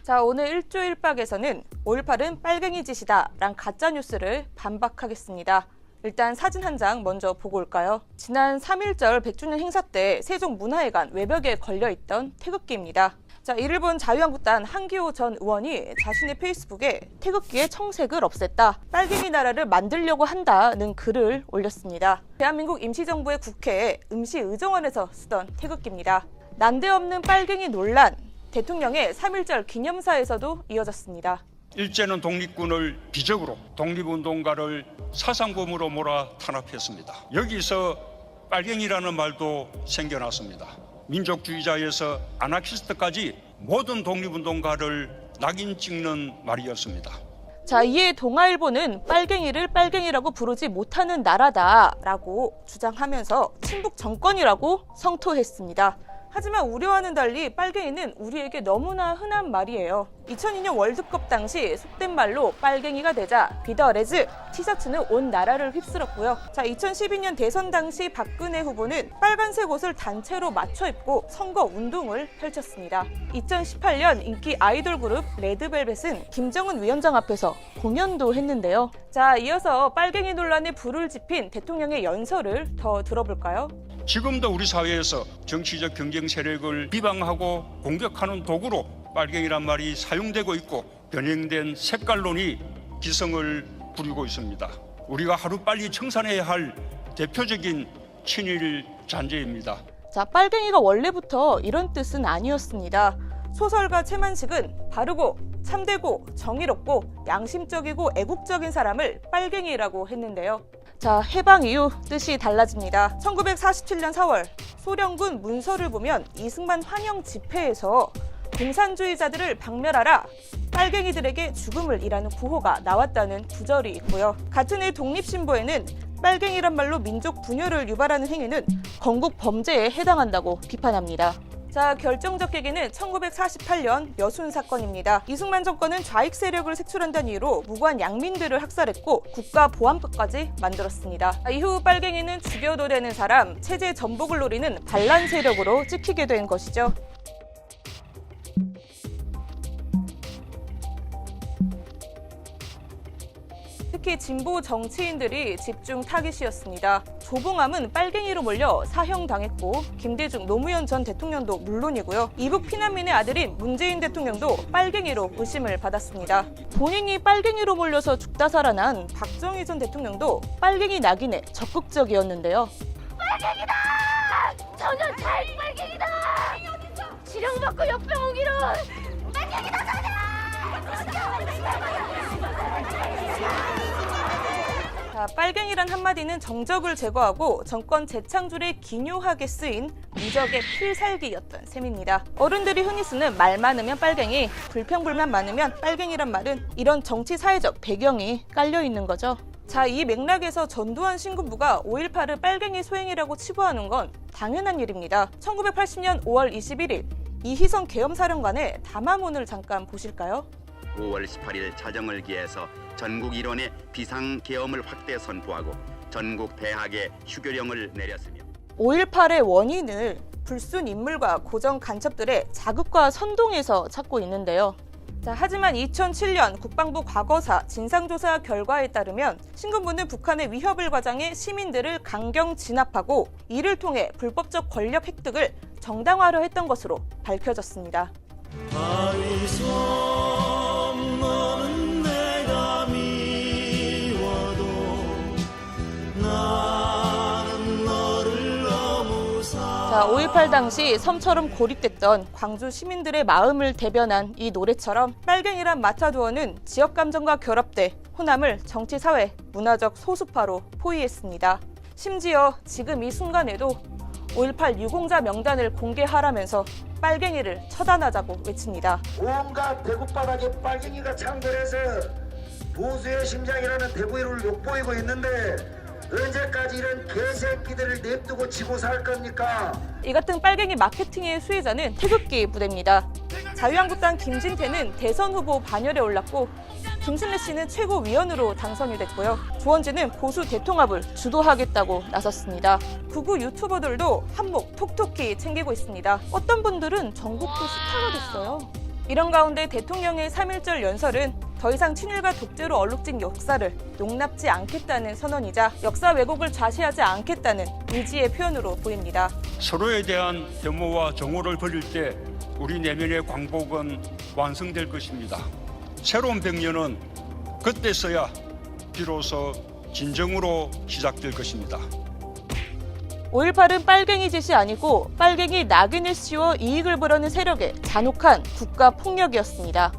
자, 오늘 일주일박에서는 5.18은 빨갱이 짓이다 란 가짜뉴스를 반박하겠습니다. 일단 사진 한 장 먼저 보고 올까요? 지난 3.1절 100주년 행사 때 세종문화회관 외벽에 걸려있던 태극기입니다. 자, 이를 본 자유한국당 한기호 전 의원이 자신의 페이스북에 태극기의 청색을 없앴다, 빨갱이 나라를 만들려고 한다는 글을 올렸습니다. 대한민국 임시정부의 국회에 임시의정원에서 쓰던 태극기입니다. 난데없는 빨갱이 논란, 대통령의 3.1절 기념사에서도 이어졌습니다. 일제는 독립군을 기적으로 독립운동가를 사상범으로 몰아 탄압했습니다. 여기서 빨갱이라는 말도 생겨났습니다. 민족주의자에서 아나키스트까지 모든 독립운동가를 낙인 찍는 말이었습니다. 자, 이에 동아일보는 빨갱이를 빨갱이라고 부르지 못하는 나라다라고 주장하면서 친북 정권이라고 성토했습니다. 하지만 우려와는 달리 빨갱이는 우리에게 너무나 흔한 말이에요. 2002년 월드컵 당시 속된 말로 빨갱이가 되자 비더레즈 티셔츠는 온 나라를 휩쓸었고요. 자, 2012년 대선 당시 박근혜 후보는 빨간색 옷을 단체로 맞춰 입고 선거 운동을 펼쳤습니다. 2018년 인기 아이돌 그룹 레드벨벳은 김정은 위원장 앞에서 공연도 했는데요. 자, 이어서 빨갱이 논란에 불을 지핀 대통령의 연설을 더 들어볼까요? 지금도 우리 사회에서 정치적 경쟁 세력을 비방하고 공격하는 도구로 빨갱이란 말이 사용되고 있고 변형된 색깔론이 기성을 부리고 있습니다. 우리가 하루빨리 청산해야 할 대표적인 친일 잔재입니다. 자, 빨갱이가 원래부터 이런 뜻은 아니었습니다. 소설가 최만식은 바르고 참되고 정의롭고 양심적이고 애국적인 사람을 빨갱이라고 했는데요. 자, 해방 이후 뜻이 달라집니다. 1947년 4월 소련군 문서를 보면 이승만 환영 집회에서 공산주의자들을 박멸하라, 빨갱이들에게 죽음을 이라는 구호가 나왔다는 구절이 있고요. 같은 해 독립신보에는 빨갱이란 말로 민족 분열을 유발하는 행위는 건국 범죄에 해당한다고 비판합니다. 자, 결정적 계기는 1948년 여순 사건입니다. 이승만 정권은 좌익 세력을 색출한다는 이유로 무고한 양민들을 학살했고 국가보안법까지 만들었습니다. 이후 빨갱이는 죽여도 되는 사람, 체제 전복을 노리는 반란 세력으로 찍히게 된 것이죠. 특히 진보 정치인들이 집중 타깃이었습니다. 조봉암은 빨갱이로 몰려 사형당했고 김대중, 노무현 전 대통령도 물론이고요. 이북 피난민의 아들인 문재인 대통령도 빨갱이로 의심을 받았습니다. 본인이 빨갱이로 몰려서 죽다 살아난 박정희 전 대통령도 빨갱이 낙인에 적극적이었는데요. 빨갱이다! 저는 잘 빨갱이다! 지령받고 옆에 오기로 빨갱이다 저는! 자, 빨갱이란 한마디는 정적을 제거하고 정권 재창출에 기묘하게 쓰인 무적의 필살기였던 셈입니다. 어른들이 흔히 쓰는 말 많으면 빨갱이, 불평불만 많으면 빨갱이란 말은 이런 정치 사회적 배경이 깔려 있는 거죠. 자, 이 맥락에서 전두환 신군부가 5.18을 빨갱이 소행이라고 치부하는 건 당연한 일입니다. 1980년 5월 21일 이희성 계엄사령관의 담화문을 잠깐 보실까요? 5월 18일 자정을 기해서 전국 일원의 비상계엄을 확대 선포하고 전국 대학에 휴교령을 내렸으며 5.18의 원인을 불순 인물과 고정 간첩들의 자극과 선동에서 찾고 있는데요. 자, 하지만 2007년 국방부 과거사 진상조사 결과에 따르면 신군부는 북한의 위협을 과장해 시민들을 강경 진압하고 이를 통해 불법적 권력 획득을 정당화로 했던 것으로 밝혀졌습니다. 자, 5.18 당시 섬처럼 고립됐던 광주 시민들의 마음을 대변한 이 노래처럼 빨갱이란 마타도어는 지역 감정과 결합돼 호남을 정치, 사회, 문화적 소수파로 포위했습니다. 심지어 지금 이 순간에도 5.18 유공자 명단을 공개하라면서 빨갱이를 처단하자고 외칩니다. 온갖 대구바닥에 빨갱이가 창궐해서 보수의 심장이라는 대구이를 욕보이고 있는데 언제까지 이런 개새끼들을 냅두고 지고 살 겁니까? 이 같은 빨갱이 마케팅의 수혜자는 태극기 부대입니다. 자유한국당 김진태는 대선 후보 반열에 올랐고 김순례 씨는 최고위원으로 당선이 됐고요. 조원진은 보수 대통합을 주도하겠다고 나섰습니다. 극우 유튜버들도 한몫 톡톡히 챙기고 있습니다. 어떤 분들은 전국구 스타가 됐어요. 이런 가운데 대통령의 3.1절 연설은 더 이상 친일과 독재로 얼룩진 역사를 용납지 않겠다는 선언이자 역사 왜곡을 좌시하지 않겠다는 의지의 표현으로 보입니다. 서로에 대한 혐오와 정오를 버릴 때 우리 내면의 광복은 완성될 것입니다. 새로운 100년은 그때서야 비로소 진정으로 시작될 것입니다. 5.18은 빨갱이 짓이 아니고 빨갱이 낙인을 씌워 이익을 보려는 세력의 잔혹한 국가 폭력이었습니다.